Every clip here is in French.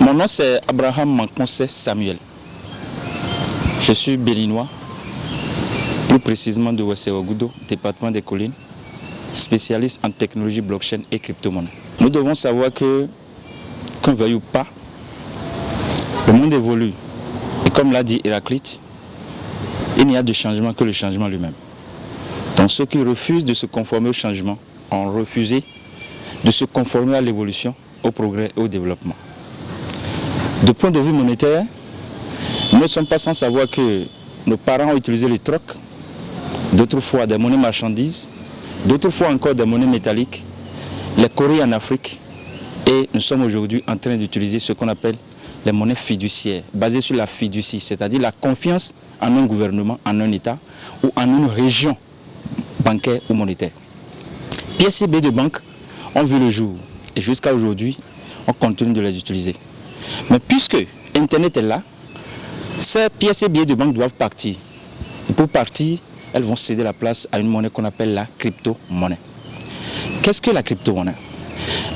Mon nom c'est Abraham Manconce Samuel. Je suis béninois, plus précisément de Ouesséouagoudo, département des collines, spécialiste en technologie blockchain et crypto-monnaie. Nous devons savoir que, qu'on veuille ou pas, le monde évolue. Et comme l'a dit Héraclite, il n'y a de changement que le changement lui-même. Donc ceux qui refusent de se conformer au changement ont refusé de se conformer à l'évolution, au progrès et au développement. De point de vue monétaire, nous ne sommes pas sans savoir que nos parents ont utilisé les trocs, d'autres fois des monnaies marchandises, d'autres fois encore des monnaies métalliques, les courriers en Afrique, et nous sommes aujourd'hui en train d'utiliser ce qu'on appelle les monnaies fiduciaires, basées sur la fiducie, c'est-à-dire la confiance en un gouvernement, en un État ou en une région bancaire ou monétaire. Pièces et billets de banque ont vu le jour et jusqu'à aujourd'hui, on continue de les utiliser. Mais puisque Internet est là, ces pièces et billets de banque doivent partir. Et pour partir, elles vont céder la place à une monnaie qu'on appelle la crypto-monnaie. Qu'est-ce que la crypto-monnaie?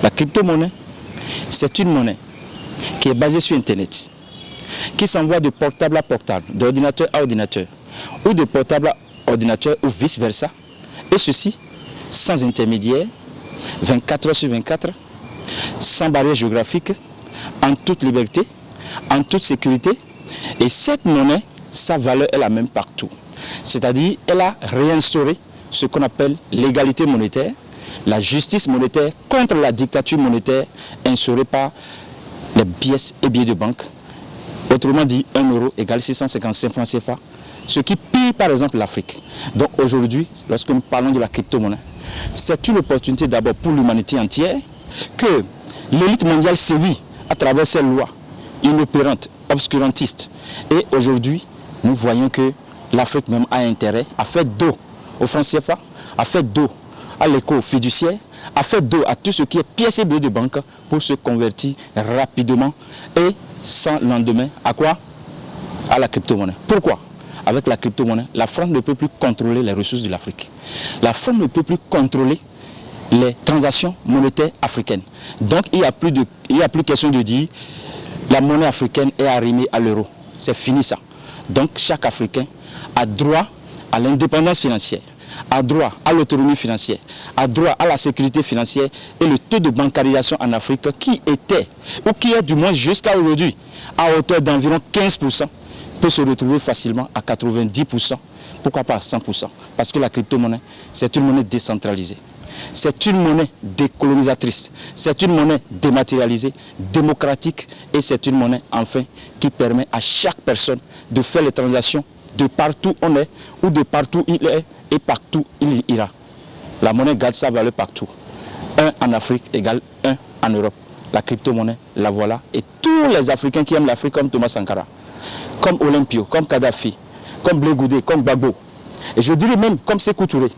La crypto-monnaie, c'est une monnaie qui est basée sur Internet, qui s'envoie de portable à portable, d'ordinateur à ordinateur, ou de portable à ordinateur, ou vice-versa, et ceci sans intermédiaire, 24 heures sur 24, sans barrière géographique, en toute liberté, en toute sécurité. Et cette monnaie, sa valeur est la même partout. C'est-à-dire, elle a réinstauré ce qu'on appelle l'égalité monétaire, la justice monétaire contre la dictature monétaire instaurée par les pièces et billets de banque. Autrement dit, 1 euro égale 655 francs CFA, ce qui pille par exemple l'Afrique. Donc aujourd'hui, lorsque nous parlons de la crypto-monnaie, c'est une opportunité d'abord pour l'humanité entière que l'élite mondiale sévit à travers ces lois inopérantes, obscurantistes. Et aujourd'hui, nous voyons que l'Afrique même a intérêt à faire dos au franc CFA, à faire dos à l'éco fiduciaire, à faire dos à tout ce qui est pièces et billets de banque pour se convertir rapidement et sans lendemain à quoi? À la crypto-monnaie. Pourquoi? Avec la crypto-monnaie, la France ne peut plus contrôler les ressources de l'Afrique. La France ne peut plus contrôler les transactions monétaires africaines. Donc il n'y a plus question de dire la monnaie africaine est arrimée à l'euro. C'est fini ça. Donc chaque Africain a droit à l'indépendance financière, a droit à l'autonomie financière, a droit à la sécurité financière, et le taux de bancarisation en Afrique qui était, ou qui est du moins jusqu'à aujourd'hui, à hauteur d'environ 15%, peut se retrouver facilement à 90%, pourquoi pas à 100%, parce que la crypto-monnaie, c'est une monnaie décentralisée. C'est une monnaie décolonisatrice, c'est une monnaie dématérialisée, démocratique, et c'est une monnaie enfin qui permet à chaque personne de faire les transactions de partout où on est, ou de partout où il est, et partout où il ira. La monnaie garde sa valeur partout. 1 en Afrique égale 1 en Europe. La crypto-monnaie, la voilà. Et tous les Africains qui aiment l'Afrique, comme Thomas Sankara, comme Olympio, comme Kadhafi, comme Blé Goudé, comme Gbagbo, et je dirais même comme Sékou Touré,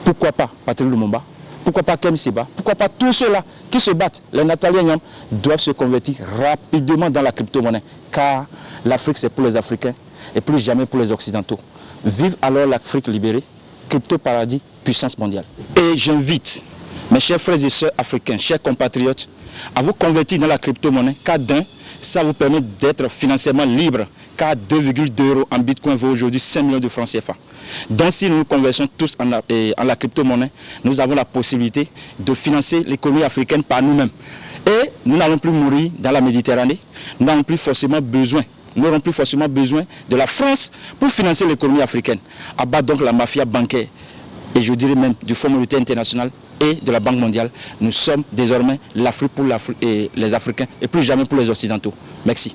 pourquoi pas Patrice Lumumba, pourquoi pas Kem Seba, pourquoi pas tous ceux-là qui se battent, les Nathalie Nyam, doivent se convertir rapidement dans la crypto-monnaie, car l'Afrique c'est pour les Africains et plus jamais pour les Occidentaux. Vive alors l'Afrique libérée, crypto-paradis, puissance mondiale. Et j'invite mes chers frères et sœurs africains, chers compatriotes, à vous convertir dans la crypto-monnaie, car d'un, ça vous permet d'être financièrement libre, car 2,2 € en bitcoin vaut aujourd'hui 5 millions de francs CFA. Donc si nous nous convertissons tous en la crypto-monnaie, nous avons la possibilité de financer l'économie africaine par nous-mêmes. Et nous n'allons plus mourir dans la Méditerranée, nous n'aurons plus forcément besoin de la France pour financer l'économie africaine. Abattre donc la mafia bancaire, et je dirais même du Fonds monétaire international et de la Banque mondiale. Nous sommes désormais l'Afrique pour les Africains et plus jamais pour les Occidentaux. Merci.